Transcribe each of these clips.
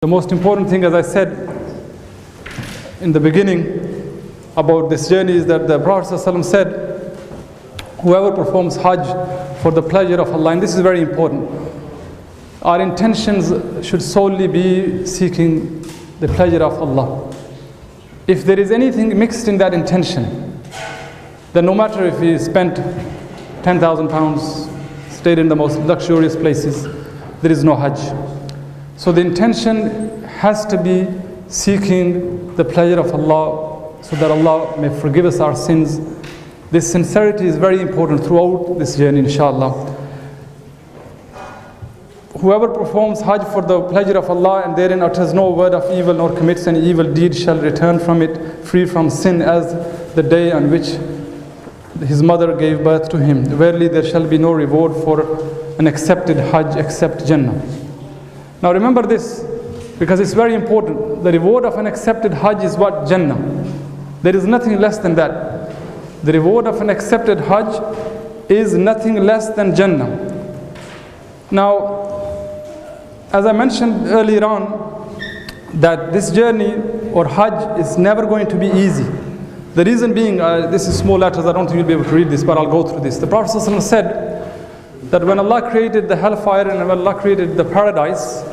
The most important thing, as I said in the beginning about this journey, is that the Prophet ﷺ said, whoever performs Hajj for the pleasure of Allah, and this is very important, our intentions should solely be seeking the pleasure of Allah. If there is anything mixed in that intention, then no matter if we spent 10,000 pounds, stayed in the most luxurious places, there is no Hajj. So the intention has to be seeking the pleasure of Allah, so that Allah may forgive us our sins. This sincerity is very important throughout this journey, inshallah. Whoever performs Hajj for the pleasure of Allah and therein utters no word of evil nor commits any evil deed shall return from it free from sin as the day on which his mother gave birth to him. Verily there shall be no reward for an accepted Hajj except Jannah. Now remember this, because it's very important. The reward of an accepted Hajj is what? Jannah. There is nothing less than that. The reward of an accepted Hajj is nothing less than Jannah. Now, as I mentioned earlier on, that this journey or Hajj is never going to be easy. The reason being, this is small letters, I don't think you'll be able to read this, but I'll go through this. The Prophet ﷺ said that when Allah created the hellfire and when Allah created the paradise,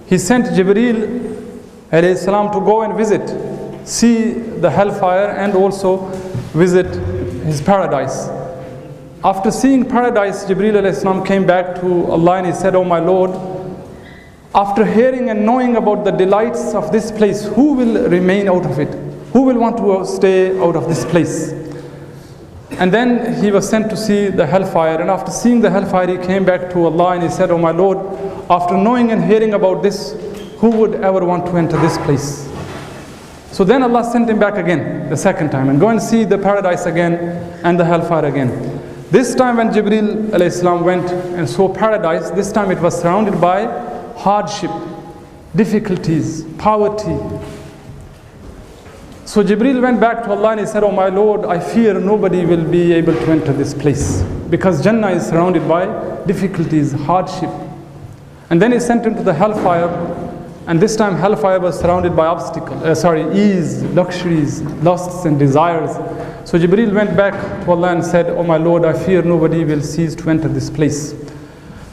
He sent Jibreel alayhi salam to go and visit, see the hellfire and also visit His paradise. After seeing paradise, Jibreel alayhi salam came back to Allah and he said, "Oh my Lord, after hearing and knowing about the delights of this place, who will remain out of it? Who will want to stay out of this place?" And then he was sent to see the hellfire, and after seeing the hellfire he came back to Allah and he said, "Oh my Lord, after knowing and hearing about this, who would ever want to enter this place?" So then Allah sent him back again the second time, and go and see the paradise again and the hellfire again. This time when Jibreel alayhi salam went and saw paradise, this time it was surrounded by hardship, difficulties, poverty. So Jibreel went back to Allah and he said, "Oh my Lord, I fear nobody will be able to enter this place, because Jannah is surrounded by difficulties, hardship." And then he sent him to the hellfire, and this time hellfire was surrounded by ease, luxuries, lusts and desires. So Jibreel went back to Allah and said, "Oh my Lord, I fear nobody will cease to enter this place."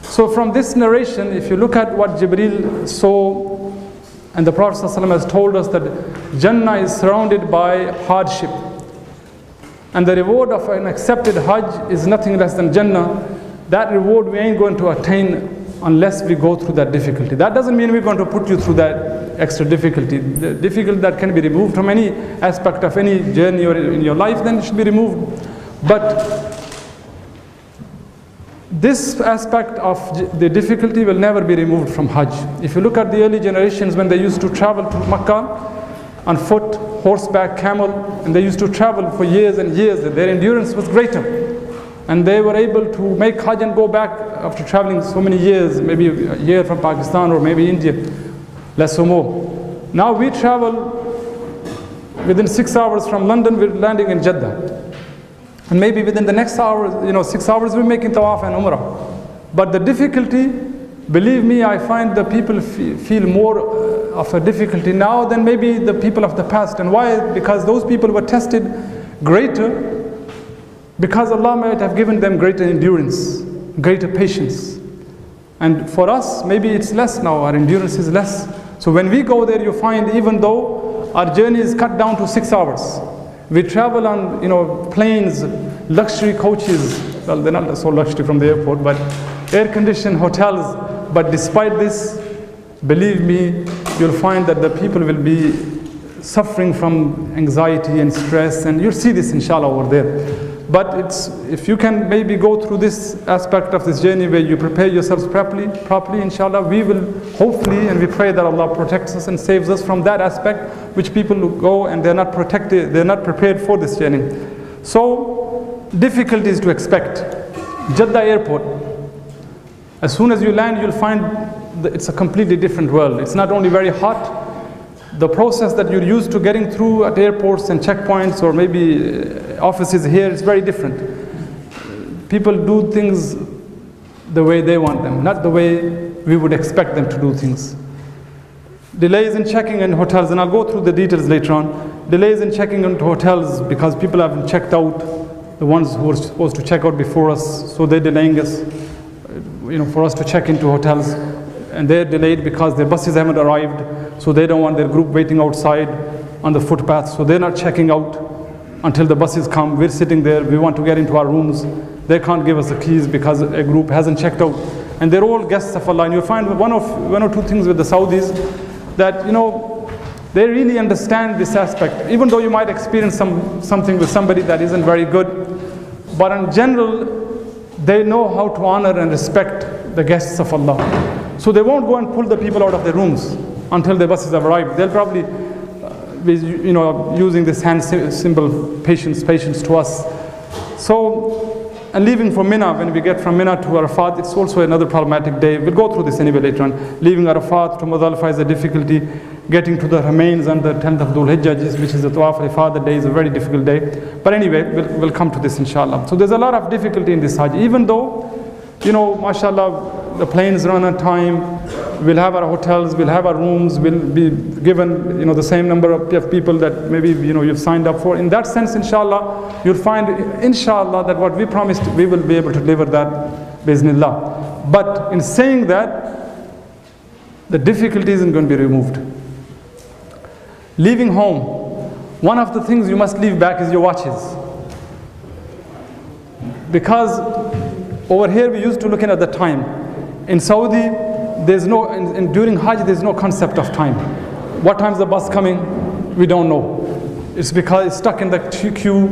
So from this narration, if you look at what Jibreel saw, and the Prophet ﷺ has told us that Jannah is surrounded by hardship, and the reward of an accepted Hajj is nothing less than Jannah. That reward we ain't going to attain unless we go through that difficulty. That doesn't mean we're going to put you through that extra difficulty. The difficulty that can be removed from any aspect of any journey or in your life, then it should be removed. But this aspect of the difficulty will never be removed from Hajj. If you look at the early generations, when they used to travel to Makkah on foot, horseback, camel, and they used to travel for years and years, their endurance was greater. And they were able to make Hajj and go back after traveling so many years, maybe a year from Pakistan or maybe India, less or more. Now we travel within 6 hours from London, we're landing in Jeddah. And maybe within the next hour, 6 hours, we're making tawaf and umrah. But the difficulty, believe me, I find the people feel more of a difficulty now than maybe the people of the past. And why? Because those people were tested greater, because Allah might have given them greater endurance, greater patience. And for us, maybe it's less now, our endurance is less. So when we go there, you find even though our journey is cut down to 6 hours, we travel on, planes, luxury coaches. Well, they're not so luxury from the airport, but air-conditioned hotels. But despite this, believe me, you'll find that the people will be suffering from anxiety and stress, and you'll see this, inshallah, over there. But if you can maybe go through this aspect of this journey where you prepare yourselves properly, inshallah, we will hopefully, and we pray that Allah protects us and saves us from that aspect, which people go and they're not protected, they're not prepared for this journey. So, difficulties to expect. Jeddah airport, as soon as you land, you'll find that it's a completely different world. It's not only very hot, the process that you're used to getting through at airports and checkpoints or maybe offices here is very different. People do things the way they want them, not the way we would expect them to do things. Delays in checking in hotels, and I'll go through the details later on. Delays in checking into hotels because people haven't checked out, the ones who were supposed to check out before us, so they're delaying us, for us to check into hotels. And they're delayed because their buses haven't arrived, so they don't want their group waiting outside on the footpath, so they're not checking out until the buses come. We're sitting there, we want to get into our rooms. They can't give us the keys because a group hasn't checked out. And they're all guests of Allah. And you'll find one or two things with the Saudis, that they really understand this aspect. Even though you might experience something with somebody that isn't very good, but in general, they know how to honor and respect the guests of Allah. So they won't go and pull the people out of their rooms until the buses have arrived. They'll probably be using this hand symbol, patience to us. So, and leaving for Mina, when we get from Mina to Arafat, it's also another problematic day. We'll go through this anyway later on. Leaving Arafat to Muzdalifah is a difficulty. Getting to the remains on the 10th of Dhul Hijjah, which is the Tawaf al-Ifadah day, is a very difficult day. But anyway, we'll come to this inshallah. So there's a lot of difficulty in this Hajj. Even though, mashallah, the planes run on time, we'll have our hotels, we'll have our rooms, we'll be given, the same number of people that maybe, you've signed up for. In that sense, inshallah, you'll find, inshallah, that what we promised, we will be able to deliver that, bi'znillah. But in saying that, the difficulty isn't going to be removed. Leaving home, one of the things you must leave back is your watches. Because over here we used to looking at the time. In Saudi, there's no, and during Hajj, there's no concept of time. What time's the bus coming? We don't know. It's because it's stuck in the queue.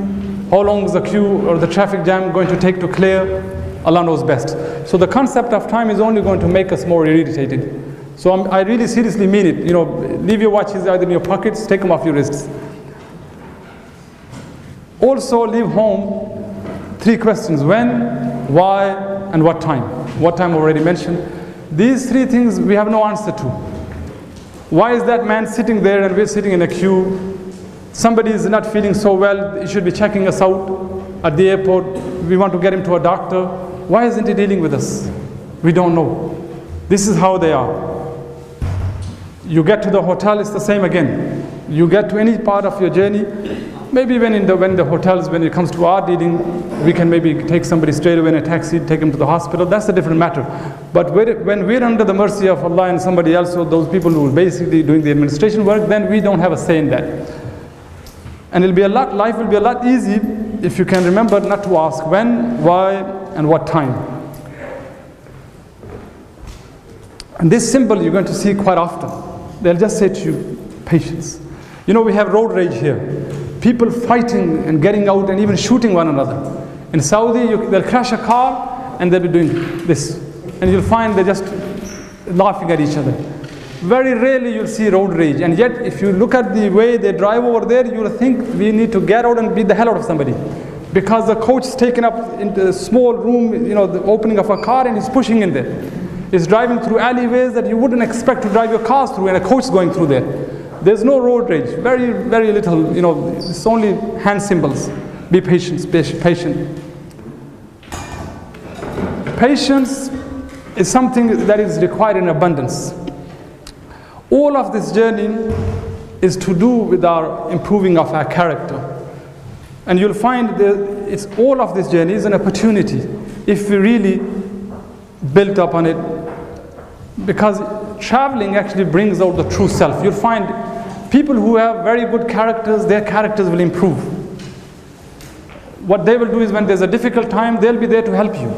How long is the queue or the traffic jam going to take to clear? Allah knows best. So the concept of time is only going to make us more irritated. So I really seriously mean it. Leave your watches either in your pockets, take them off your wrists. Also leave home 3 questions: when, why, and what time. What time already mentioned. These 3 things we have no answer to. Why is that man sitting there and we're sitting in a queue? Somebody is not feeling so well, he should be checking us out at the airport. We want to get him to a doctor. Why isn't he dealing with us? We don't know. This is how they are. You get to the hotel, it's the same again. You get to any part of your journey, maybe when the hotels, when it comes to our dealing, we can maybe take somebody straight away in a taxi, take them to the hospital. That's a different matter. But when we're under the mercy of Allah and somebody else, or those people who are basically doing the administration work, then we don't have a say in that. And life will be a lot easy if you can remember not to ask when, why, and what time. And this symbol you're going to see quite often. They'll just say to you, patience. We have road rage here. People fighting and getting out and even shooting one another. In Saudi, they'll crash a car and they'll be doing this. And you'll find they're just laughing at each other. Very rarely you'll see road rage. And yet, if you look at the way they drive over there, you'll think we need to get out and beat the hell out of somebody. Because the coach is taken up into a small room, the opening of a car, and he's pushing in there. He's driving through alleyways that you wouldn't expect to drive your cars through, and a coach is going through there. There's no road rage, very, very little, it's only hand symbols. Be patient, patient. Patience is something that is required in abundance. All of this journey is to do with our improving of our character. And you'll find that all of this journey is an opportunity if we really built up on it. Because traveling actually brings out the true self. You'll find people who have very good characters, their characters will improve. What they will do is when there's a difficult time, they'll be there to help you.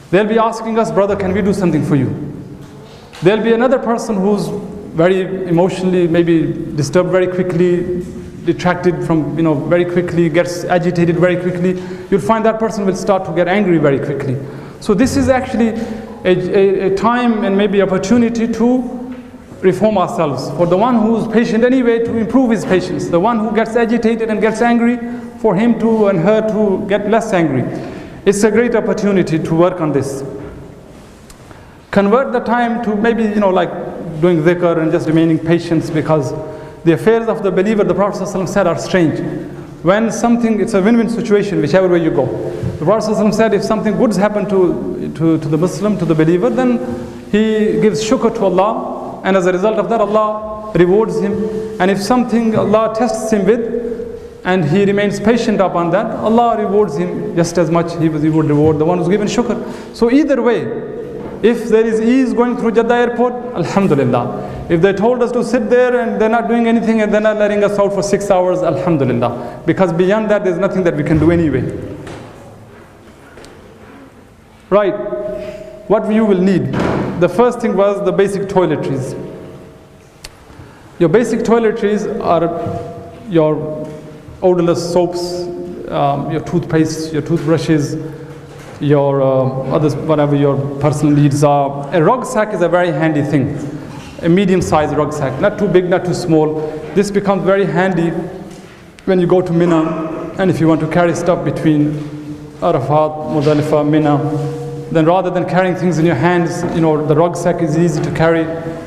They'll be asking us, brother, can we do something for you? There'll be another person who's very emotionally, maybe disturbed very quickly, detracted from, very quickly, gets agitated very quickly. You'll find that person will start to get angry very quickly. So this is actually a time and maybe opportunity to reform ourselves. For the one who's patient anyway, to improve his patience. The one who gets agitated and gets angry, for him to and her to get less angry. It's a great opportunity to work on this. Convert the time to maybe, like doing dhikr and just remaining patient, because the affairs of the believer, the Prophet ﷺ said, are strange. When it's a win-win situation, whichever way you go. The Prophet ﷺ said, if something good happens to the Muslim, to the believer, then he gives shukr to Allah and as a result of that Allah rewards him. And if something Allah tests him with and he remains patient upon that, Allah rewards him just as much he would reward the one who's given shukr. So either way, if there is ease going through Jeddah airport, alhamdulillah. If they told us to sit there and they're not doing anything and they're not letting us out for 6 hours, alhamdulillah. Because beyond that, there's nothing that we can do anyway. Right, what you will need. The first thing was the basic toiletries. Your basic toiletries are your odorless soaps, your toothpaste, your toothbrushes, your others, whatever your personal needs are. A rucksack is a very handy thing. A medium-sized rucksack, not too big, not too small. This becomes very handy when you go to Mina, and if you want to carry stuff between Arafat, Muzdalifah, Mina, then rather than carrying things in your hands, the rucksack is easy to carry.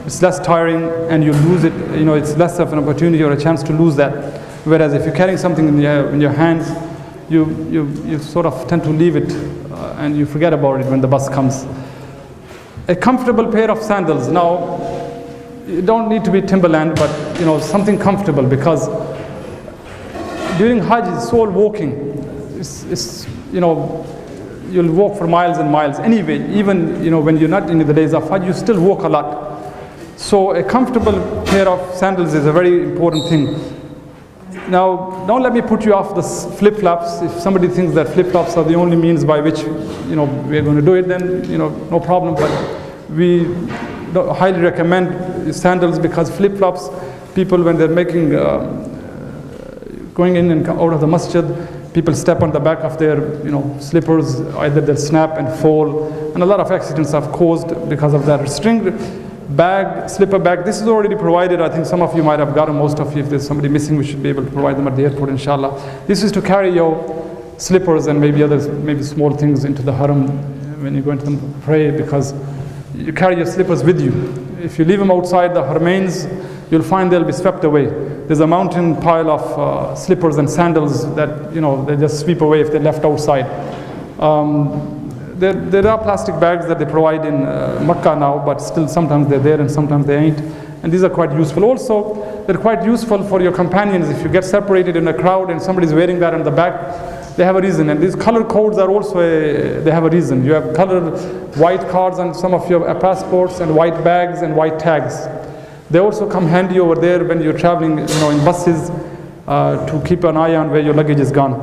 It's less tiring, and you lose it. It's less of an opportunity or a chance to lose that. Whereas if you're carrying something in your hands, you sort of tend to leave it, and you forget about it when the bus comes. A comfortable pair of sandals. Now, you don't need to be Timberland, but something comfortable, because during Hajj it's all walking. You'll walk for miles and miles anyway. Even when you're not in the days of Hajj, you still walk a lot. So a comfortable pair of sandals is a very important thing. Now, don't let me put you off the flip-flops. If somebody thinks that flip-flops are the only means by which we're going to do it, then no problem. But we highly recommend sandals, because flip-flops, people when they're making going in and out of the masjid, people step on the back of their slippers, either they'll snap and fall, and a lot of accidents have caused because of that. String bag, slipper bag, this is already provided. I think some of you might have gotten, most of you. If there's somebody missing, we should be able to provide them at the airport, inshallah. This is to carry your slippers and maybe small things into the haram when you go into them pray, because you carry your slippers with you. If you leave them outside the haramains, you'll find they'll be swept away. There's a mountain pile of slippers and sandals that they just sweep away if they're left outside. There are plastic bags that they provide in Makkah now, but still sometimes they're there and sometimes they ain't. And these are quite useful. Also, they're quite useful for your companions. If you get separated in a crowd and somebody's wearing that on the back, they have a reason. And these color codes are also they have a reason. You have colored white cards on some of your passports, and white bags and white tags. They also come handy over there when you're traveling in buses to keep an eye on where your luggage is gone.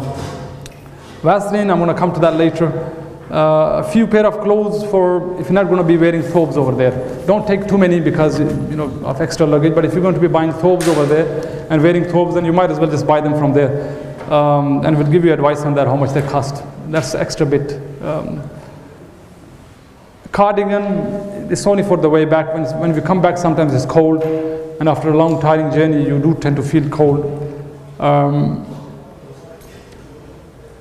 Vaseline, I'm going to come to that later. A few pair of clothes for if you're not going to be wearing thobes over there. Don't take too many because of extra luggage, but if you're going to be buying thobes over there and wearing thobes, then you might as well just buy them from there. And we'll give you advice on that, how much they cost. That's the extra bit. Cardigan, it's only for the way back. When we come back, sometimes it's cold, and after a long tiring journey you do tend to feel cold.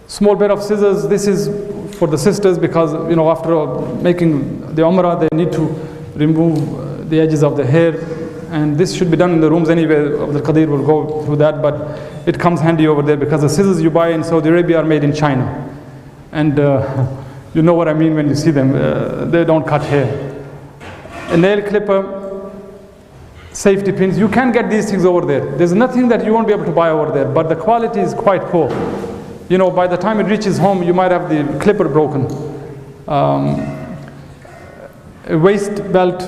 Small pair of scissors, this is for the sisters, because after making the Umrah they need to remove the edges of the hair, and this should be done in the rooms anyway. The Qadhi will go through that, but it comes handy over there, because the scissors you buy in Saudi Arabia are made in China, and you know what I mean when you see them. They don't cut hair. A nail clipper, safety pins. You can get these things over there. There's nothing that you won't be able to buy over there, but the quality is quite poor. By the time it reaches home, you might have the clipper broken. A waist belt,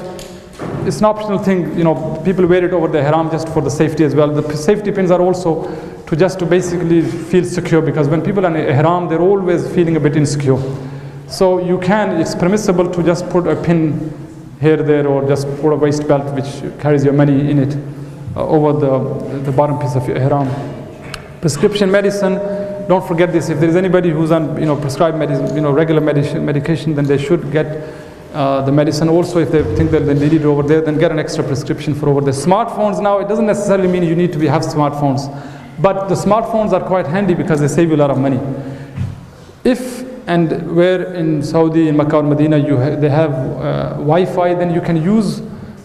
it's an optional thing. People wear it over the haram just for the safety as well. The safety pins are also to basically feel secure, because when people are in ihram, they're always feeling a bit insecure. So it's permissible to just put a pin here, there, or just put a waist belt which carries your money in it over the bottom piece of your ihram. Prescription medicine, don't forget this. If there is anybody who's on prescribed medicine, regular medication, then they should get the medicine. Also, if they think that they need it over there, then get an extra prescription for over there. Smartphones now, it doesn't necessarily mean you need to have smartphones, but the smartphones are quite handy because they save you a lot of money. If and where in Saudi, in Makkah or Medina, they have Wi-Fi, then you can use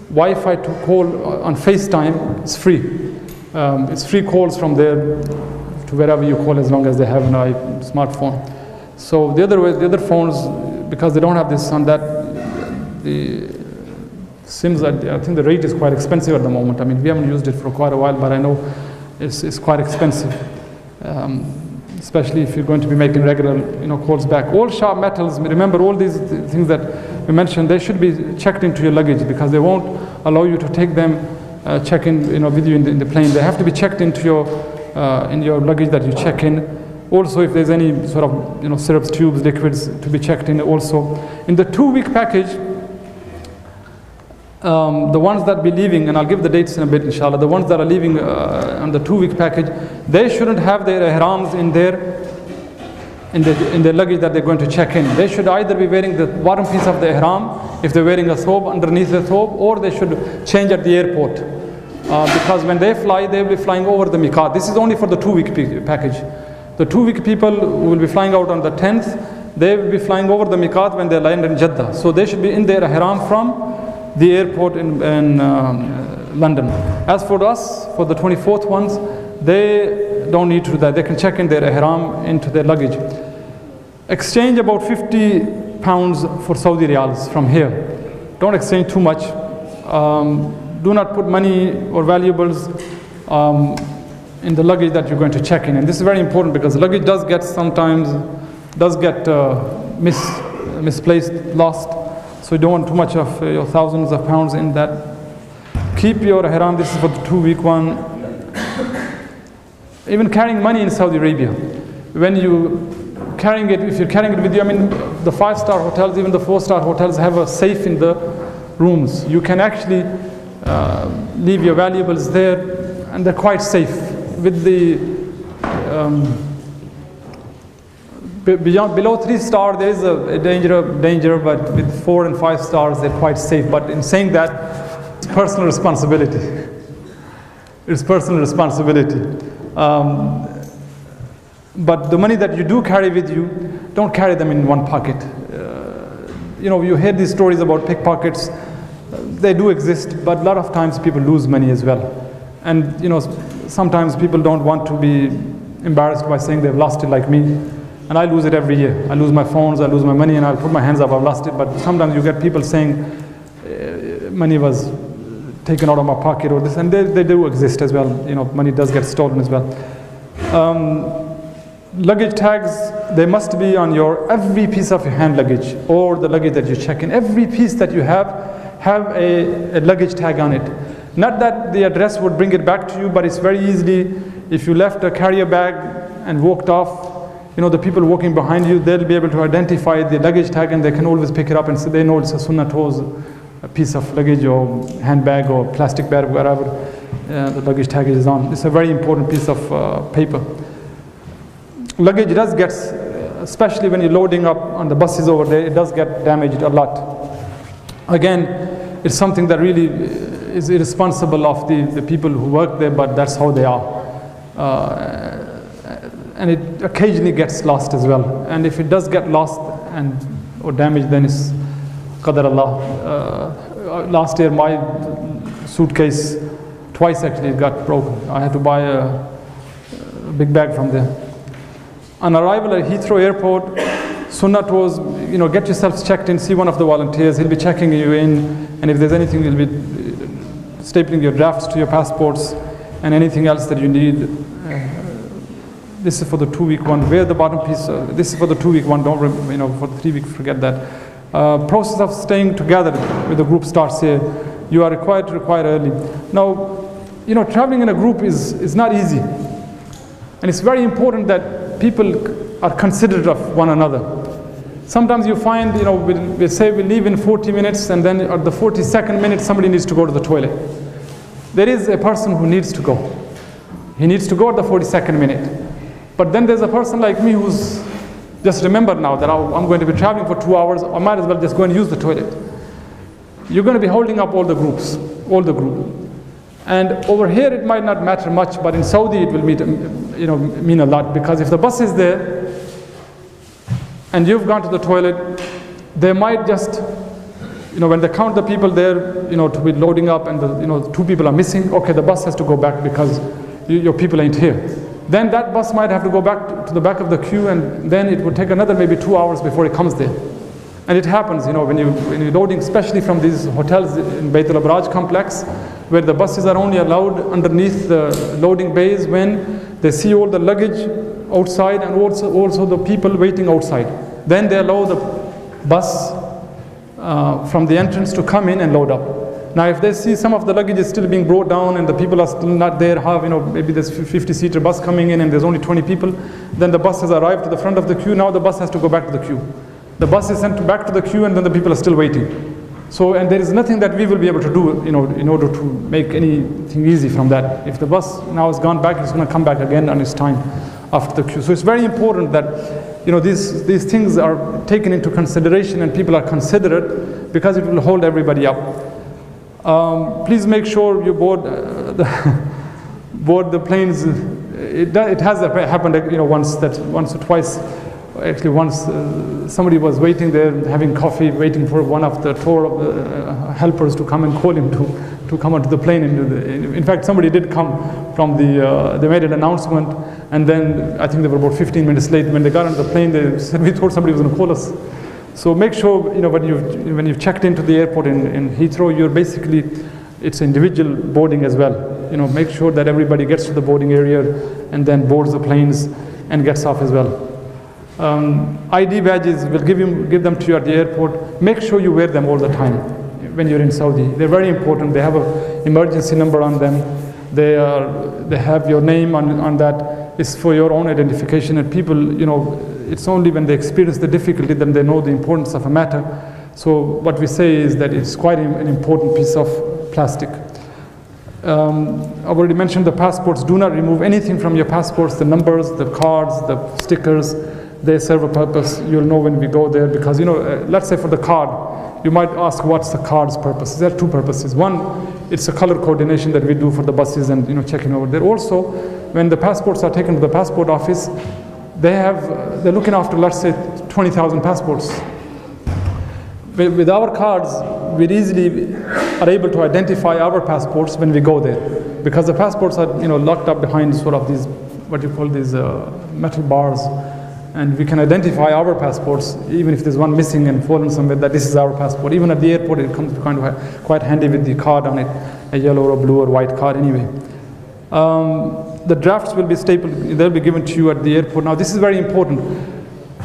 Wi-Fi to call on FaceTime. It's free. It's free calls from there to wherever you call, as long as they have an smartphone. So the other phones, because they don't have this on that, the Seems that I think the rate is quite expensive at the moment. I mean, we haven't used it for quite a while, but I know it's quite expensive, especially if you're going to be making regular, calls back. All sharp metals, remember all these things that we mentioned, they should be checked into your luggage, because they won't allow you to take them, check in, with you in the plane. They have to be checked into in your luggage that you check in. Also, if there's any sort of, syrups, tubes, liquids, to be checked in also. In the 2-week package, the ones that be leaving, and I'll give the dates in a bit, inshallah, the ones that are leaving on the 2-week package, they shouldn't have their ihrams in their luggage that they're going to check in. They should either be wearing the bottom piece of the ihram, if they're wearing a thobe underneath the thobe, or they should change at the airport. Because when they fly, they'll be flying over the miqat. This is only for the 2-week package. The 2-week people who will be flying out on the 10th, they will be flying over the miqat when they land in Jeddah. So they should be in their ihram from the airport in London. As for us, for the 24th ones, they don't need to do that. They can check in their ihram into their luggage. Exchange about 50 pounds for Saudi riyals from here. Don't exchange too much. Do not put money or valuables in the luggage that you're going to check in. And this is very important, because the luggage does get misplaced, lost. So you don't want too much of your thousands of pounds in that. Keep your ihram. This is for the 2-week one. Even carrying money in Saudi Arabia, when you carrying it, if you're carrying it with you, I mean, the 5-star hotels, even the 4-star hotels have a safe in the rooms. You can actually leave your valuables there, and they're quite safe. With the below 3-star, there is a danger, but with 4 and 5 stars, they're quite safe. But in saying that, it's personal responsibility. It's personal responsibility. But the money that you do carry with you, don't carry them in one pocket. You hear these stories about pickpockets. They do exist, but a lot of times people lose money as well. And sometimes people don't want to be embarrassed by saying they've lost it, like me. And I lose it every year. I lose my phones, I lose my money, and I'll put my hands up, I've lost it. But sometimes you get people saying money was taken out of my pocket or this, and they do exist as well. Money does get stolen as well. Luggage tags, they must be on every piece of your hand luggage, or the luggage that you check in. Every piece that you have a luggage tag on it. Not that the address would bring it back to you, but it's very easily, if you left a carrier bag and walked off, the people walking behind you, they'll be able to identify the luggage tag, and they can always pick it up, and so they know it's a sunnah toes, a piece of luggage or handbag or plastic bag, wherever the luggage tag is on. It's a very important piece of paper. Luggage does get, especially when you're loading up on the buses over there, it does get damaged a lot. Again, it's something that really is irresponsible of the people who work there, but that's how they are. And it occasionally gets lost as well. And if it does get lost or damaged, then it's Qadar Allah. Last year, my suitcase twice actually got broken. I had to buy a big bag from there. On arrival at Heathrow Airport, Sunnat was, get yourselves checked in, see one of the volunteers. He'll be checking you in, and if there's anything, he'll be stapling your drafts to your passports and anything else that you need. This is for the 2-week one. Wear the bottom piece. This is for the 2-week one. Don't, for the 3-week, forget that. Process of staying together with the group starts here. You are required to retire early. Now, traveling in a group is not easy. And it's very important that people are considerate of one another. Sometimes you find, we say we leave in 40 minutes, and then at the 42nd minute, somebody needs to go to the toilet. There is a person who needs to go. He needs to go at the 42nd minute. But then there's a person like me who's just remembered now that I'm going to be traveling for 2 hours. I might as well just go and use the toilet. You're going to be holding up all the group. And over here it might not matter much, but in Saudi it will mean a lot, because if the bus is there and you've gone to the toilet, they might just, when they count the people there, to be loading up, and the 2 people are missing. Okay, the bus has to go back because your people ain't here. Then that bus might have to go back to the back of the queue, and then it would take another maybe 2 hours before it comes there. And it happens, when you're loading, especially from these hotels in Bayt al-Abraj complex, where the buses are only allowed underneath the loading bays when they see all the luggage outside and also the people waiting outside. Then they allow the bus from the entrance to come in and load up. Now, if they see some of the luggage is still being brought down and the people are still not there, maybe there's a 50-seater bus coming in and there's only 20 people, then the bus has arrived to the front of the queue. Now the bus has to go back to the queue. The bus is sent back to the queue and then the people are still waiting. So, and there is nothing that we will be able to do, in order to make anything easy from that. If the bus now has gone back, it's going to come back again on its time after the queue. So it's very important that, these things are taken into consideration and people are considerate, because it will hold everybody up. Please make sure you board the planes. It has happened, once or twice. Actually, once somebody was waiting there, having coffee, waiting for one of the tour helpers to come and call him to come onto the plane. In fact, somebody did come from they made an announcement, and then I think they were about 15 minutes late. When they got onto the plane, they said, we thought somebody was going to call us. So make sure, when you've checked into the airport in Heathrow, you're basically, it's individual boarding as well. Make sure that everybody gets to the boarding area and then boards the planes and gets off as well. ID badges, will give them to you at the airport. Make sure you wear them all the time when you're in Saudi. They're very important. They have an emergency number on them. They have your name on that. It's for your own identification. And people, it's only when they experience the difficulty that they know the importance of a matter. So what we say is that it's quite an important piece of plastic. I already mentioned the passports. Do not remove anything from your passports, the numbers, the cards, the stickers. They serve a purpose. You'll know when we go there, because let's say for the card, you might ask, what's the card's purpose? There are two purposes. One, it's a color coordination that we do for the buses and checking over there. Also, when the passports are taken to the passport office, they're looking after, let's say, 20,000 passports. With our cards, we easily are able to identify our passports when we go there, because the passports are locked up behind sort of these, what you call these metal bars. And we can identify our passports, even if there's one missing and fallen somewhere, that this is our passport. Even at the airport, it comes quite handy with the card on it, a yellow or a blue or white card anyway. The drafts will be stapled, they'll be given to you at the airport. Now this is very important.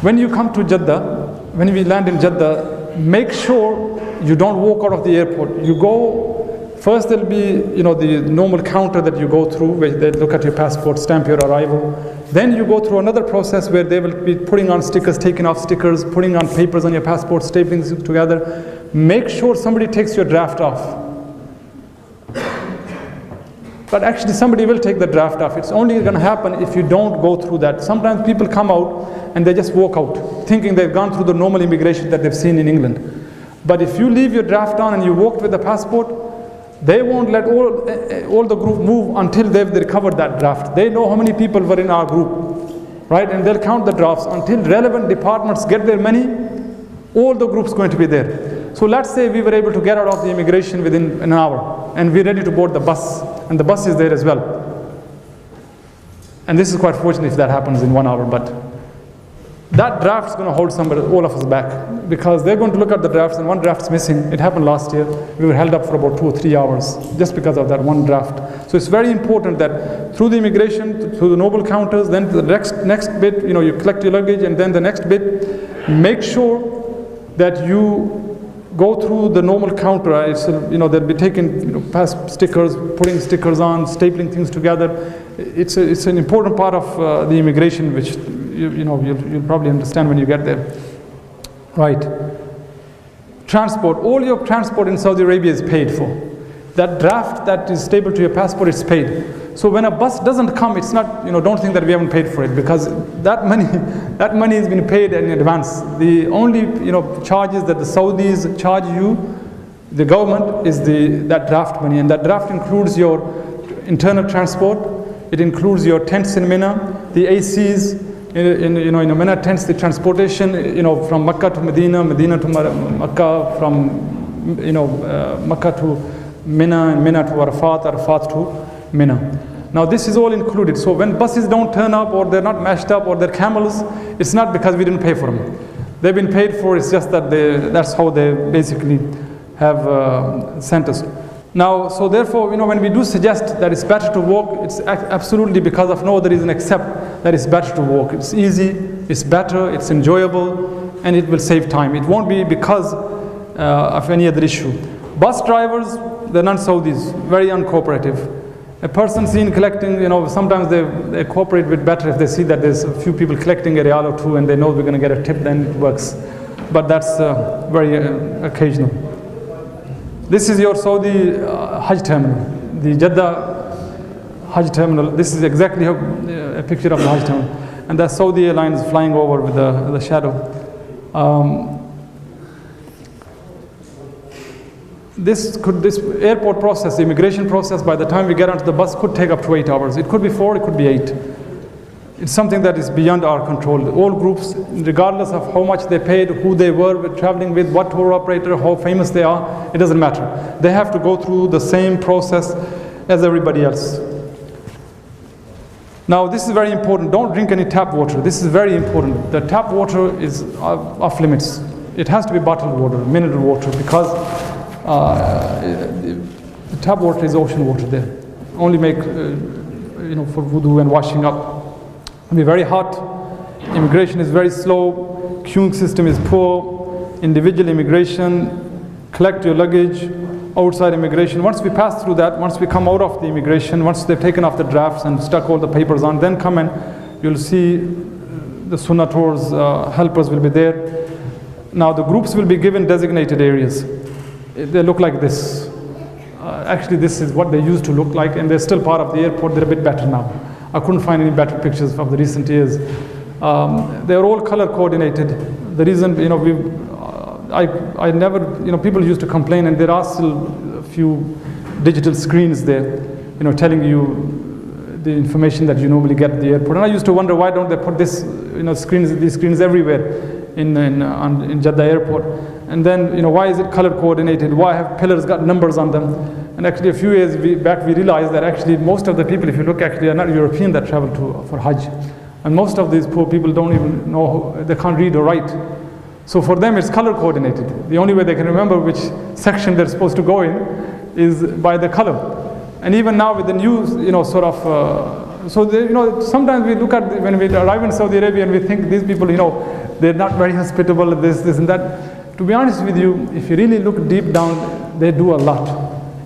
When you come to Jeddah, when we land in Jeddah, make sure you don't walk out of the airport. You go, first there'll be the normal counter that you go through, where they look at your passport, stamp your arrival. Then you go through another process where they will be putting on stickers, taking off stickers, putting on papers on your passport, stapling it together. Make sure somebody takes your draft off. But actually somebody will take the draft off. It's only going to happen if you don't go through that. Sometimes people come out and they just walk out, thinking they've gone through the normal immigration that they've seen in England. But if you leave your draft on and you walked with the passport, they won't let all the group move until they've recovered that draft. They know how many people were in our group, right? And they'll count the drafts until relevant departments get their money. All the group's going to be there. So let's say we were able to get out of the immigration within an hour, and we're ready to board the bus, and the bus is there as well. And this is quite fortunate if that happens in 1 hour, but that draft's going to hold all of us back, because they're going to look at the drafts and one draft's missing. It happened last year. We were held up for about 2 or 3 hours just because of that one draft. So it's very important that through the immigration, through the noble counters, then the next bit, you collect your luggage, and then the next bit, make sure that you go through the normal counter. It's, they'll be taking past stickers, putting stickers on, stapling things together. It's an important part of the immigration, which you'll probably understand when you get there. Right. Transport. All your transport in Saudi Arabia is paid for. That draft that is stapled to your passport is paid. So when a bus doesn't come, it's not, don't think that we haven't paid for it, because that money has been paid in advance. The only, charges that the Saudis charge you, the government, is that draft money, and that draft includes your internal transport. It includes your tents in Mina, the ACs, in Mina tents, the transportation, from Makkah to Medina, Medina to Makkah, from, Makkah to Mina, and Mina to Arafat, Arafat to Mina. Now this is all included. So when buses don't turn up, or they're not mashed up, or they're camels, it's not because we didn't pay for them. They've been paid for, it's just that that's how they basically have sent us. Now, so therefore, when we do suggest that it's better to walk, it's absolutely because of no other reason except that it's better to walk. It's easy, it's better, it's enjoyable, and it will save time. It won't be because of any other issue. Bus drivers, the non-Saudis, very uncooperative. A person seen collecting, sometimes they cooperate with better if they see that there's a few people collecting a riyal or two and they know we're going to get a tip, then it works. But that's very occasional. This is your Saudi Hajj terminal, the Jeddah Hajj terminal. This is exactly a picture of the Hajj terminal. And the Saudi Airlines flying over with the shadow. This airport process, the immigration process, by the time we get onto the bus could take up to 8 hours. It could be 4, it could be 8. It's something that is beyond our control. All groups, regardless of how much they paid, who they were traveling with, what tour operator, how famous they are, it doesn't matter. They have to go through the same process as everybody else. Now, this is very important. Don't drink any tap water. This is very important. The tap water is off limits. It has to be bottled water, mineral water, because the tap water is ocean water there. Only make, for wudu and washing up. It'll be very hot. Immigration is very slow. Queuing system is poor. Individual immigration. Collect your luggage. Outside immigration. Once we pass through that, once we come out of the immigration, once they've taken off the drafts and stuck all the papers on, then come and you'll see the Sunnah tours helpers will be there. Now the groups will be given designated areas. They look like this. Actually, this is what they used to look like, and they're still part of the airport. They're a bit better now. I couldn't find any better pictures of the recent years. They're all color coordinated. The reason, I never, people used to complain, and there are still a few digital screens there, telling you the information that you normally get at the airport. And I used to wonder, why don't they put this, these screens everywhere in Jeddah airport? And then, why is it color coordinated? Why have pillars got numbers on them? And actually, a few years back, we realized that actually most of the people, if you look, actually are not European that travel for Hajj. And most of these poor people don't even know, they can't read or write. So for them, it's color coordinated. The only way they can remember which section they're supposed to go in is by the color. And even now with the new, sometimes we look at, when we arrive in Saudi Arabia and we think these people, they're not very hospitable, this and that. To be honest with you, if you really look deep down, they do a lot.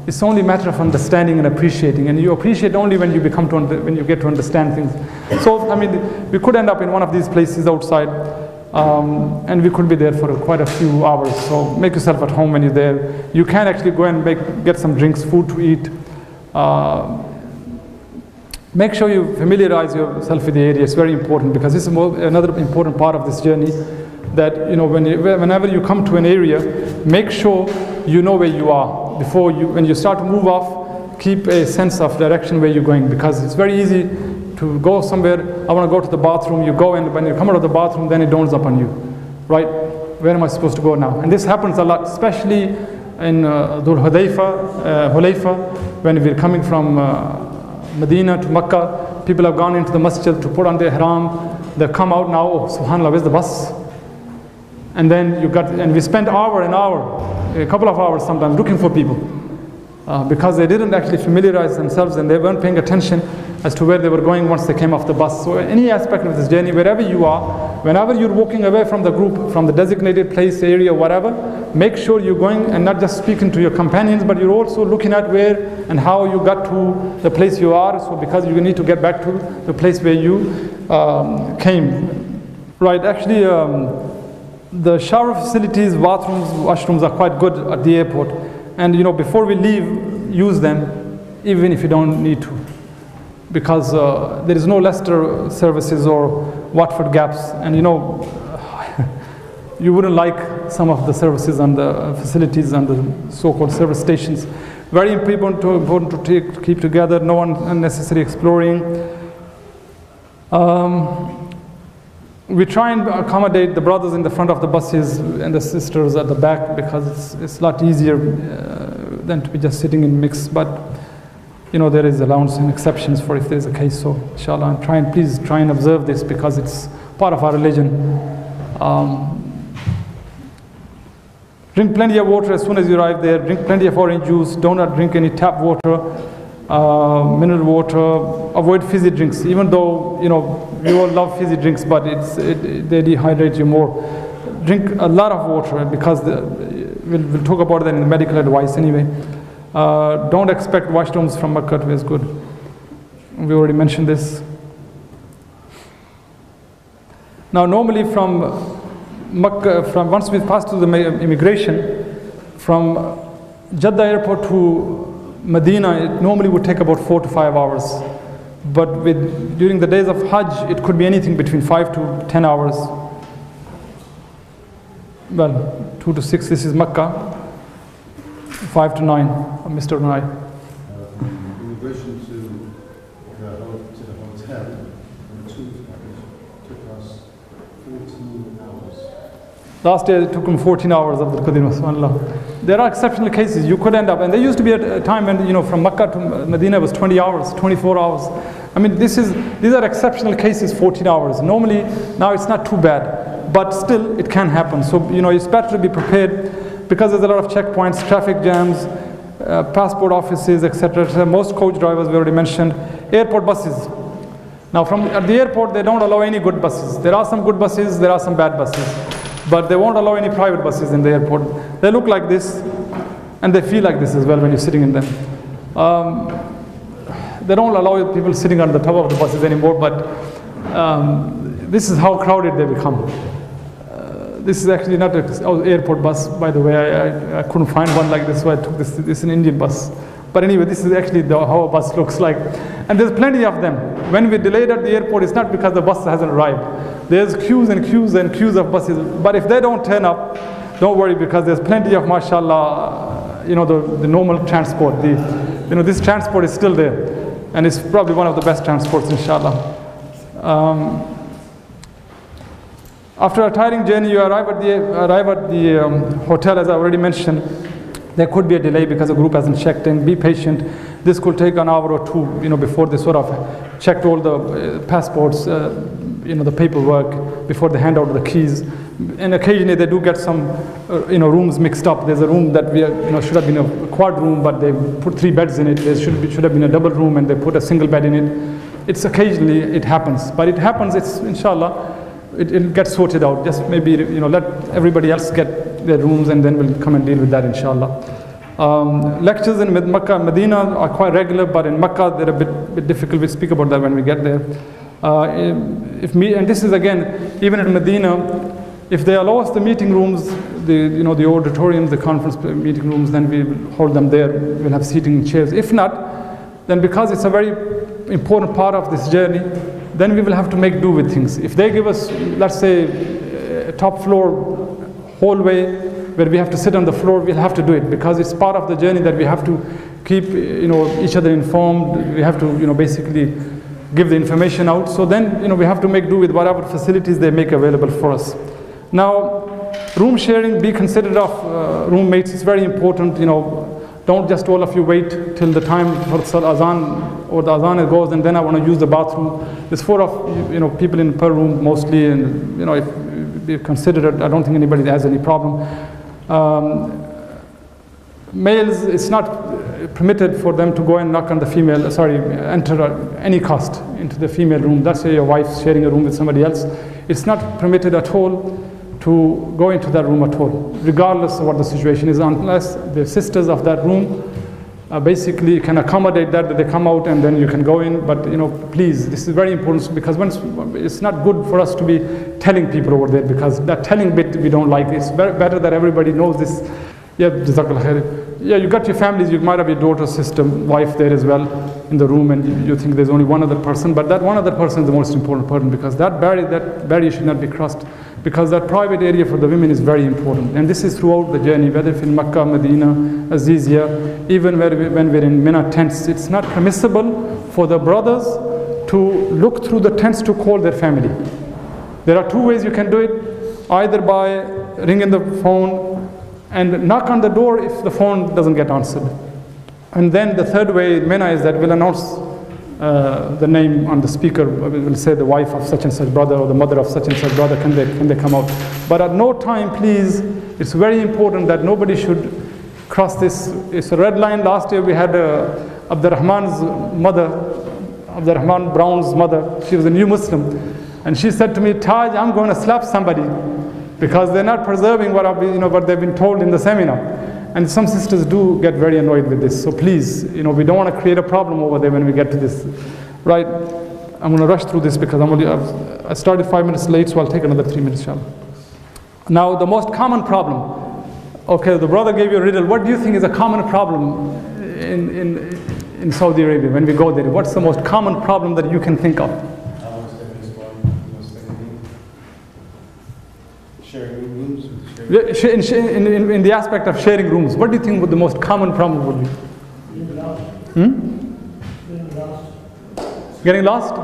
It's only a matter of understanding and appreciating, and you appreciate only when you when you get to understand things. So, we could end up in one of these places outside, and we could be there for quite a few hours. So make yourself at home when you're there. You can actually go and get some drinks, food to eat. Make sure you familiarize yourself with the area. It's very important, because this is another important part of this journey. That whenever you come to an area, make sure you know where you are. When you start to move off, keep a sense of direction where you're going, because it's very easy to go somewhere. I want to go to the bathroom. You go, and when you come out of the bathroom, then it dawns upon you, right? Where am I supposed to go now? And this happens a lot, especially in Dhul Hulayfa, when we're coming from Medina to Makkah. People have gone into the masjid to put on their ihram. They come out now. Oh, subhanAllah, where's the bus? And then and we spent a couple of hours sometimes looking for people, because they didn't actually familiarize themselves, and they weren't paying attention as to where they were going once they came off the bus. So any aspect of this journey, wherever you are, whenever you're walking away from the group, from the designated place, area, whatever, make sure you're going and not just speaking to your companions, but you're also looking at where and how you got to the place you are, so because you need to get back to the place where you came. Right, actually, the shower facilities, bathrooms, washrooms are quite good at the airport. And before we leave, use them, even if you don't need to. Because there is no Leicester services or Watford gaps. And you wouldn't like some of the services and the facilities and the so-called service stations. Very important to keep together, no unnecessary exploring. We try and accommodate the brothers in the front of the buses and the sisters at the back, because it's a lot easier than to be just sitting in mix. But there is allowance and exceptions for if there is a case. So inshallah, please try and observe this, because it's part of our religion. Drink plenty of water as soon as you arrive there. Drink plenty of orange juice. Do not drink any tap water, mineral water. Avoid fizzy drinks, even though we all love fizzy drinks, but they dehydrate you more. Drink a lot of water, because we'll talk about that in the medical advice anyway. Don't expect washrooms from Makkah to be as good. We already mentioned this. Now, normally from Makkah, once we pass through the immigration, from Jeddah airport to Medina, it normally would take about 4 to 5 hours. But during the days of Hajj, it could be anything between 5 to 10 hours. Well, 2 to 6, this is Makkah. 5 to 9, Mr. Unai. Immigration to the hotel on the tour package took us 14 hours. Last year it took him 14 hours of the Qadhi. There are exceptional cases. You could end up, and there used to be a time when from Makkah to Medina was 20 hours, 24 hours. I mean, these are exceptional cases, 14 hours. Normally, now it's not too bad, but still it can happen. So it's better to be prepared, because there's a lot of checkpoints, traffic jams, passport offices, etc. Most coach drivers, we already mentioned. Airport buses. Now at the airport, they don't allow any good buses. There are some good buses, there are some bad buses. But they won't allow any private buses in the airport. They look like this, and they feel like this as well when you're sitting in them. They don't allow people sitting on the top of the buses anymore, but this is how crowded they become. This is actually not an airport bus, by the way. I couldn't find one like this, so I took this. This is an Indian bus. But anyway, this is actually how a bus looks like. And there's plenty of them. When we're delayed at the airport, it's not because the bus hasn't arrived. There's queues and queues and queues of buses. But if they don't turn up, don't worry, because there's plenty of, mashallah, the normal transport. This transport is still there. And it's probably one of the best transports, inshallah. After a tiring journey, you arrive at the hotel, as I already mentioned. There could be a delay because the group hasn't checked in. Be patient. This could take an hour or two, before they sort of checked all the passports, the paperwork, before they hand out the keys. And occasionally they do get some, rooms mixed up. There's a room that should have been a quad room, but they put 3 beds in it. There should have been a double room, and they put a single bed in it. It's occasionally it happens, but it happens. It's inshallah. It gets sorted out. just maybe let everybody else get their rooms, and then we'll come and deal with that, inshallah. Lectures in Makkah and Medina are quite regular, but in Makkah they're a bit difficult. We'll speak about that when we get there. And this is again, even in Medina, if they allow us the meeting rooms, the auditoriums, the conference meeting rooms, then we will hold them there. We'll have seating chairs. If not, then because it's a very important part of this journey, then we will have to make do with things. If they give us, let's say, a top floor hallway where we have to sit on the floor, we'll have to do it, because it's part of the journey that we have to keep each other informed. We have to basically give the information out. So then we have to make do with whatever facilities they make available for us. Now, room sharing, be considerate of roommates. It's very important. Don't just all of you wait till the time for azan, or the azan goes, and then I want to use the bathroom. There's 4 of people in per room mostly, and if we consider it, I don't think anybody has any problem. Males, it's not permitted for them to go and knock on the enter at any cost into the female room. That's why your wife's sharing a room with somebody else. It's not permitted at all to go into that room at all, regardless of what the situation is, unless the sisters of that room basically can accommodate that they come out and then you can go in. But please, this is very important, because it's not good for us to be telling people over there, because that telling bit we don't like. It's better that everybody knows this. Yeah, Jazakallah khair. Yeah, you got your families, you might have your daughter, sister, wife there as well in the room, and you think there's only one other person, but that one other person is the most important person, because that barrier should not be crossed, because that private area for the women is very important. And this is throughout the journey, whether it's in Makkah, Medina, Azizia, even when we're in Mina tents. It's not permissible for the brothers to look through the tents to call their family. There are 2 ways you can do it, either by ringing the phone and knock on the door if the phone doesn't get answered. And then the 3rd way in Mina is that we'll announce the name on the speaker will say the wife of such and such brother or the mother of such and such brother, can they come out. But at no time, please, it's very important that nobody should cross this. It's a red line. Last year we had Abdurrahman's mother, Abdurrahman Brown's mother. She was a new Muslim, and she said to me, Taj, I'm going to slap somebody because they're not preserving what they've been told in the seminar. And some sisters do get very annoyed with this. So please, we don't want to create a problem over there when we get to this. Right? I'm going to rush through this because I started 5 minutes late, so I'll take another 3 minutes, inshallah. Now, the most common problem. Okay, the brother gave you a riddle. What do you think is a common problem in Saudi Arabia when we go there? What's the most common problem that you can think of? Sharing rooms. In the aspect of sharing rooms, what do you think the most common problem would be? Getting lost?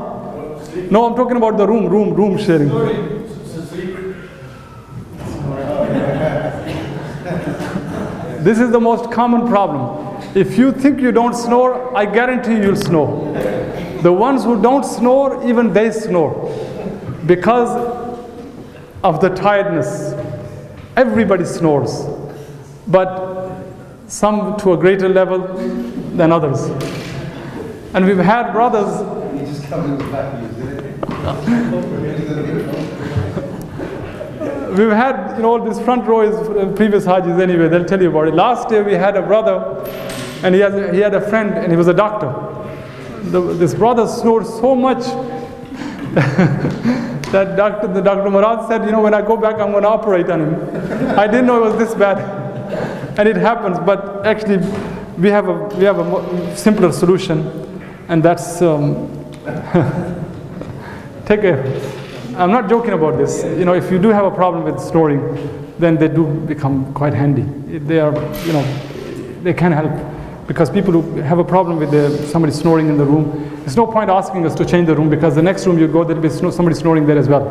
No, I'm talking about the room sharing. This is the most common problem. If you think you don't snore, I guarantee you'll snore. The ones who don't snore, even they snore because of the tiredness. Everybody snores, but some to a greater level than others. And we've had brothers. You just come in the back, We've had, all these front rows, previous Hajjis anyway, they'll tell you about it. Last year we had a brother, and he had a friend, and he was a doctor. This brother snored so much that the Dr. Murad said, when I go back, I'm going to operate on him. I didn't know it was this bad. And it happens, but actually we have a more simpler solution, and that's I'm not joking about this. If you do have a problem with snoring, then they do become quite handy. They are, they can help. Because people who have a problem with somebody snoring in the room, there's no point asking us to change the room because the next room you go, there'll be somebody snoring there as well.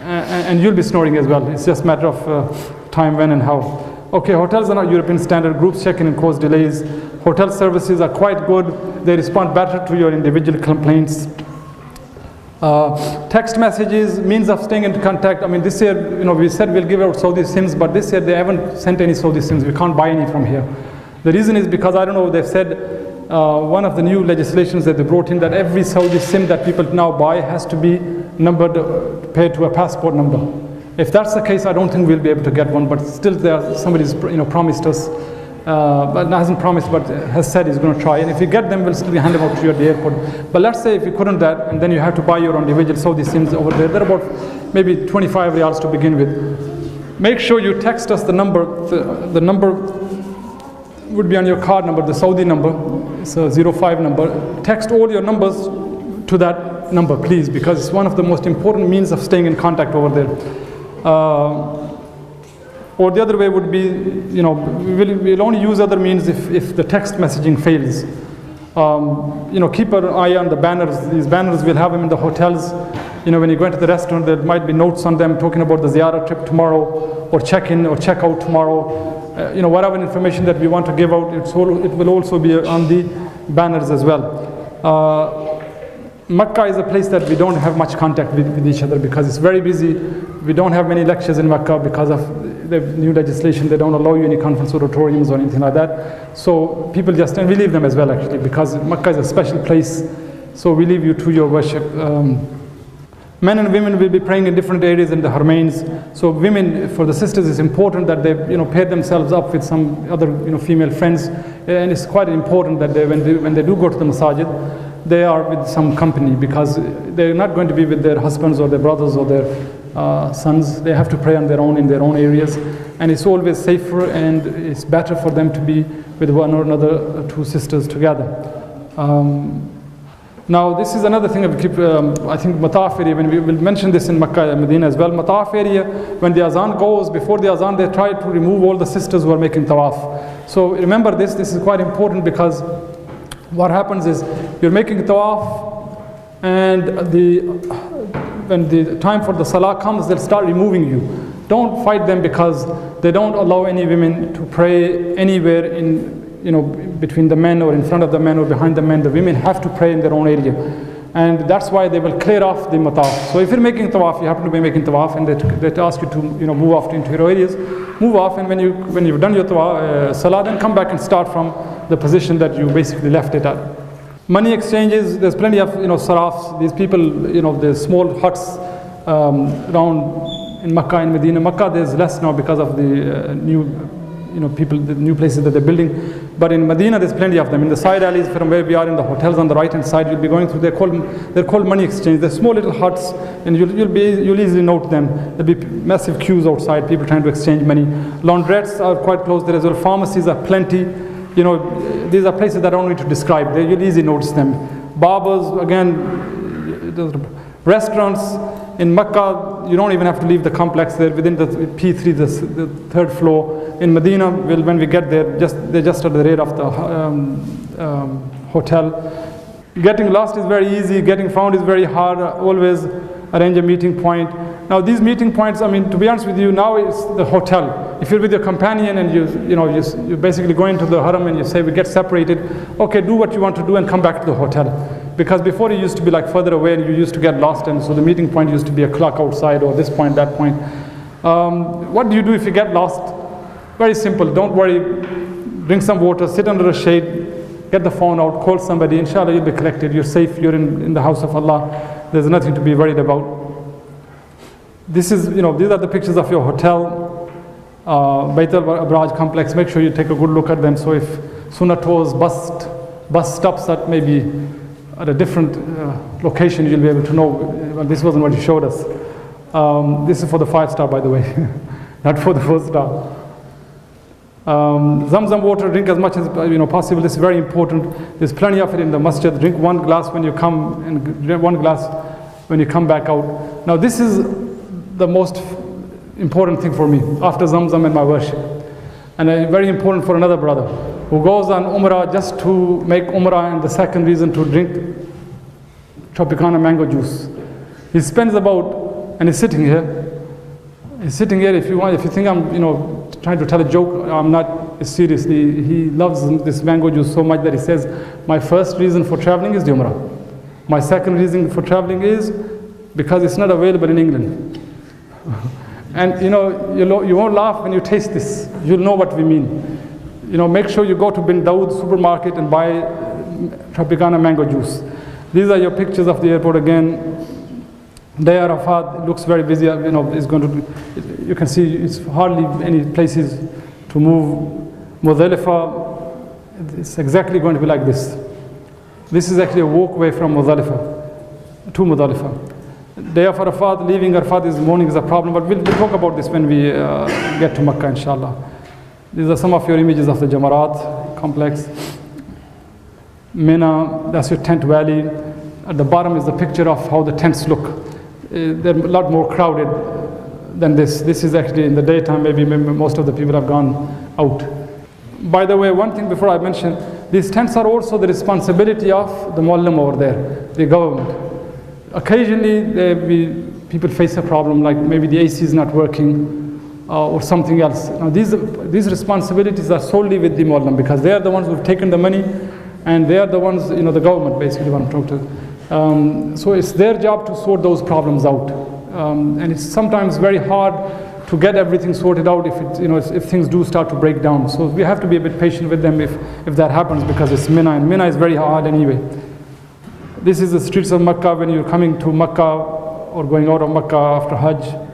And you'll be snoring as well. It's just a matter of time, when and how. Okay, hotels are not European standard. Groups check-in and cause delays. Hotel services are quite good. They respond better to your individual complaints. Text messages, means of staying in contact. I mean, this year, we said we'll give out Saudi SIMs, but this year they haven't sent any Saudi SIMs. We can't buy any from here. The reason is because, I don't know, they've said one of the new legislations that they brought in, that every Saudi SIM that people now buy has to be numbered, paired to a passport number. If that's the case, I don't think we'll be able to get one, but still somebody's promised us, but hasn't promised, but has said he's going to try. And if you get them, we'll still hand them out to you at the airport. But let's say if you couldn't that, and then you have to buy your individual Saudi SIMs over there, they're about maybe 25 riyals to begin with. Make sure you text us the number. The number would be on your card number, the Saudi number. It's a 05 number. Text all your numbers to that number, please, because it's one of the most important means of staying in contact over there. Or the other way would be, we'll only use other means if the text messaging fails. Keep an eye on the banners. These banners, we'll have them in the hotels. When you go into the restaurant, there might be notes on them talking about the ziyarah trip tomorrow, or check-in or check-out tomorrow. Whatever information that we want to give out, it will also be on the banners as well. Makkah is a place that we don't have much contact with each other because it's very busy. We don't have many lectures in Makkah because of the new legislation. They don't allow you any conference auditoriums or anything like that. So people and we leave them as well actually, because Makkah is a special place. So we leave you to your worship. Men and women will be praying in different areas in the harmains. So women, for the sisters, it's important that they, pair themselves up with some other, female friends. And it's quite important that when they do go to the masajid, they are with some company, because they're not going to be with their husbands or their brothers or their sons. They have to pray on their own in their own areas. And it's always safer and it's better for them to be with one or another two sisters together. Now, this is another thing I think Mataf area, when we will mention this in Makkah and Medina as well. Mataf area, when the azan goes, before the azan, they try to remove all the sisters who are making tawaf. So remember this is quite important, because what happens is you're making tawaf, and when the time for the salah comes, they'll start removing you. Don't fight them, because they don't allow any women to pray anywhere in between the men or in front of the men or behind the men. The women have to pray in their own area. And that's why they will clear off the mataf. So if you're making tawaf, you happen to be making tawaf, and they ask you to move off into your areas, move off, and when you've done your tawaf, salah, then come back and start from the position that you basically left it at. Money exchanges, there's plenty of sarafs. These people, the small huts around in Makkah and Medina. Makkah there's less now because of the new the new places that they're building. But in Medina there's plenty of them. In the side alleys from where we are in the hotels on the right hand side, you'll be going through, they're called money exchange. They're small little huts, and you'll easily note them. There'll be massive queues outside, people trying to exchange money. Laundrettes are quite close there as well. Pharmacies are plenty. These are places that I don't need to describe. You'll easily notice them. Barbers, again, restaurants in Makkah, you don't even have to leave the complex. They're within the P3, the third floor. In Medina, when we get there, they're just at the rear of the hotel. Getting lost is very easy. Getting found is very hard. Always arrange a meeting point. Now these meeting points, to be honest with you, now it's the hotel. If you're with your companion and you basically go into the haram and you say we get separated, okay, do what you want to do and come back to the hotel. Because before it used to be like further away and you used to get lost, and so the meeting point used to be a clock outside or this point, that point. What do you do if you get lost? Very simple, don't worry, drink some water, sit under a shade, get the phone out, call somebody, inshallah you'll be collected, you're safe, you're in the house of Allah, there's nothing to be worried about. These are the pictures of your hotel, Bait al-Abraj complex. Make sure you take a good look at them, so if Sunnah tours, bus stops that maybe at a different location, you'll be able to know, well, this wasn't what you showed us. This is for the 5-star, by the way, not for the 4-star. Zamzam water, drink as much as possible. This is very important. There's plenty of it in the masjid. Drink 1 glass when you come, and drink 1 glass when you come back out. Now this is the most important thing for me after Zamzam and my worship, and very important for another brother who goes on Umrah just to make Umrah, and the second reason to drink Tropicana mango juice. He spends about, and he's sitting here. He's sitting here. If you think I'm trying to tell a joke, I'm not seriously. He loves this mango juice so much that he says, my first reason for traveling is the Umrah. My second reason for traveling is because it's not available in England. And you won't laugh when you taste this. You'll know what we mean. Make sure you go to Bin Dawood supermarket and buy Tropicana mango juice. These are your pictures of the airport again. Day Arafat looks very busy. You can see it's hardly any places to move. Muzdalifah, it's exactly going to be like this. This is actually a walkway from Muzdalifah to Muzdalifah. Day of Arafat, leaving Arafat this morning is a problem, but we'll talk about this when we get to Makkah, inshallah. These are some of your images of the Jamarat complex. Mina, that's your tent valley. At the bottom is the picture of how the tents look. They're a lot more crowded than this. This is actually in the daytime, maybe most of the people have gone out. By the way, one thing before I mention, these tents are also the responsibility of the Muallim over there, the government. Occasionally, people face a problem like maybe the AC is not working or something else. Now, these responsibilities are solely with the Muallim, because they are the ones who've taken the money, and they are the ones, the government basically want to talk to. So it's their job to sort those problems out. And it's sometimes very hard to get everything sorted out if things do start to break down. So we have to be a bit patient with them if that happens, because it's Mina, and Mina is very hard anyway. This is the streets of Makkah when you're coming to Makkah or going out of Makkah after Hajj.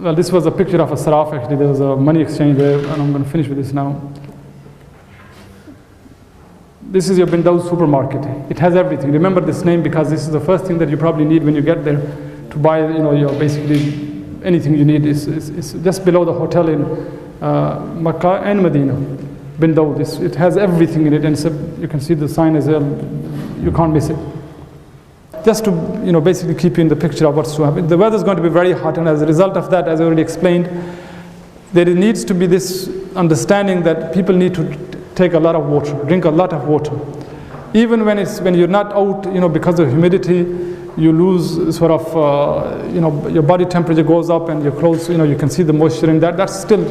Well, this was a picture of a saraf actually. There was a money exchange there, and I'm going to finish with this now. This is your Bin Dawood supermarket. It has everything. Remember this name because this is the first thing that you probably need when you get there to buy, your basically anything you need. It's just below the hotel in Makkah and Medina. Bin Dawood. It has everything in it, and so you can see the sign as well. You can't miss it. Just to basically keep you in the picture of what's to happen. The weather is going to be very hot, and as a result of that, as I already explained, there needs to be this understanding that people need to take a lot of water, drink a lot of water. Even when you're not out, because of humidity, you lose sort of, your body temperature goes up and your clothes, you can see the moisture in that. That's still,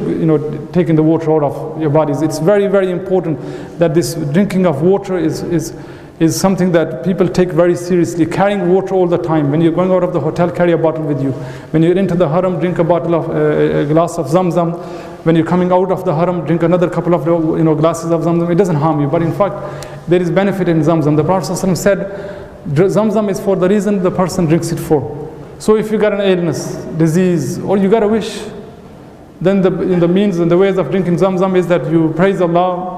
taking the water out of your bodies. It's very, very important that this drinking of water is something that people take very seriously. Carrying water all the time. When you're going out of the hotel, carry a bottle with you. When you're into the haram, drink a glass of Zamzam. When you're coming out of the haram, drink another couple of glasses of Zamzam. It doesn't harm you, but in fact, there is benefit in Zamzam. The Prophet ﷺ said, Zamzam is for the reason the person drinks it for. So if you got an illness, disease, or you got a wish, then the means and the ways of drinking Zamzam is that you praise Allah,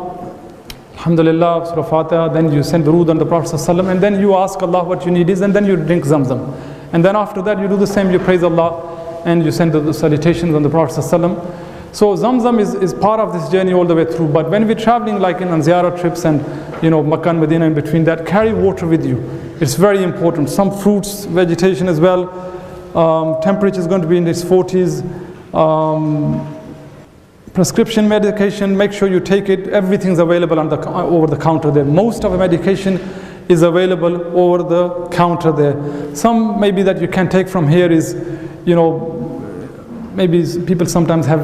Alhamdulillah, Surah Fatiha, then you send durood on the Prophet ﷺ, and then you ask Allah what you need is, and then you drink Zamzam. And then after that you do the same, you praise Allah, and you send the salutations on the Prophet ﷺ. So Zamzam is part of this journey all the way through. But when we're traveling like on ziyarah trips and Makkah and Medina in between that, carry water with you. It's very important. Some fruits, vegetation as well. Temperature is going to be in its 40s. Prescription medication, make sure you take it. Everything's available over the counter there. Most of the medication is available over the counter there. Some maybe that you can take from here is, maybe people sometimes have,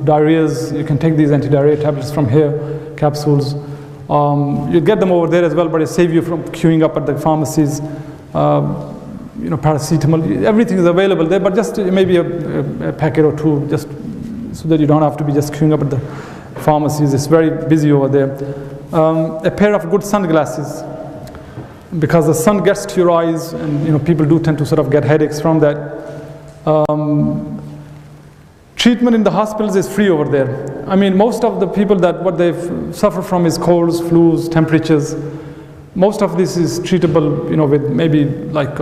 diarrheas. You can take these anti-diarrhea tablets from here, capsules. You get them over there as well, but it saves you from queuing up at the pharmacies. Paracetamol, everything is available there, but just maybe a packet or two, just so that you don't have to be just queuing up at the pharmacies. It's very busy over there. A pair of good sunglasses, because the sun gets to your eyes, and people do tend to sort of get headaches from that. Treatment in the hospitals is free over there. I mean, most of the people that what they suffer from is colds, flus, temperatures. Most of this is treatable, with maybe like,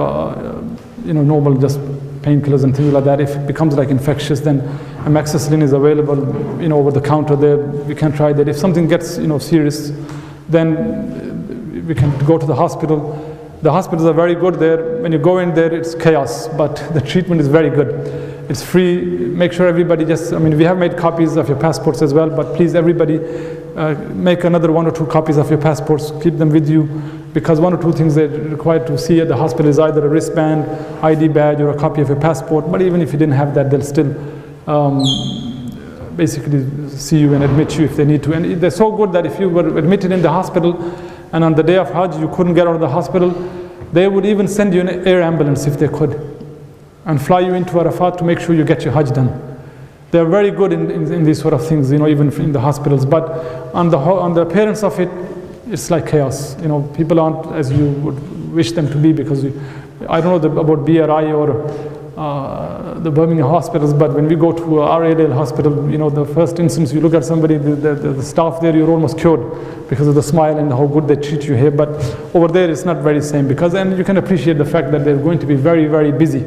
normal just painkillers and things like that. If it becomes like infectious, then amoxicillin is available, over the counter there. We can try that. If something gets, serious, then we can go to the hospital. The hospitals are very good there. When you go in there, it's chaos, but the treatment is very good. It's free. Make sure everybody we have made copies of your passports as well, but please everybody make another 1 or 2 copies of your passports. Keep them with you, because 1 or 2 things they're required to see at the hospital is either a wristband, ID badge, or a copy of your passport. But even if you didn't have that, they'll still basically see you and admit you if they need to. And they're so good that if you were admitted in the hospital and on the day of Hajj you couldn't get out of the hospital, they would even send you an air ambulance if they could, and fly you into Arafat to make sure you get your Hajj done. They're very good in these sort of things, even in the hospitals. But on the appearance of it, it's like chaos. People aren't as you would wish them to be, because I don't know about BRI or the Birmingham hospitals, but when we go to R.A. hospital, the first instance you look at somebody, the staff there, you're almost cured because of the smile and how good they treat you here. But over there it's not very same, and you can appreciate the fact that they're going to be very, very busy.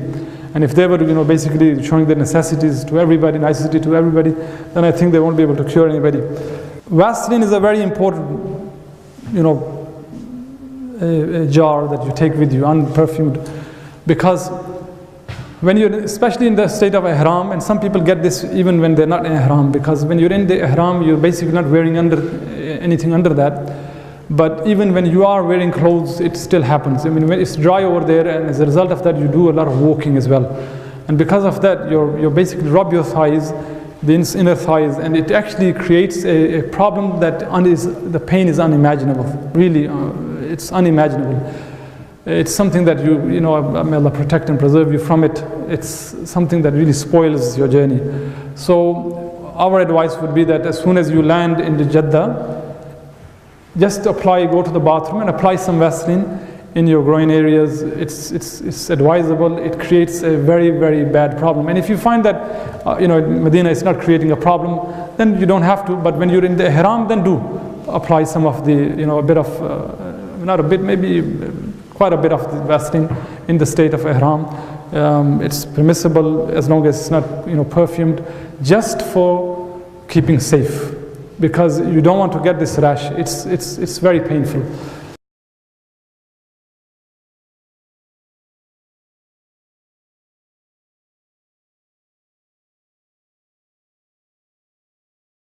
And if they were, basically showing their necessities to everybody, nicety to everybody, then I think they won't be able to cure anybody. Vaseline is a very important, a jar that you take with you, unperfumed, because when you're, especially in the state of ihram, and some people get this even when they're not in ihram, because when you're in the ihram, you're basically not wearing anything under that. But even when you are wearing clothes, it still happens. When it's dry over there, and as a result of that, you do a lot of walking as well. And because of that, you basically rub your thighs, the inner thighs, and it actually creates a problem that the pain is unimaginable. Really, it's unimaginable. It's something that may Allah protect and preserve you from it. It's something that really spoils your journey. So our advice would be that as soon as you land in the Jeddah, just go to the bathroom and apply some Vaseline in your groin areas. It's advisable. It creates a very, very bad problem. And if you find that Medina is not creating a problem, then you don't have to. But when you're in the ihram, then do apply some of the, a bit of, not a bit, maybe quite a bit of the Vaseline in the state of ihram. It's permissible as long as it's not, perfumed, just for keeping safe, because you don't want to get this rash. It's very painful.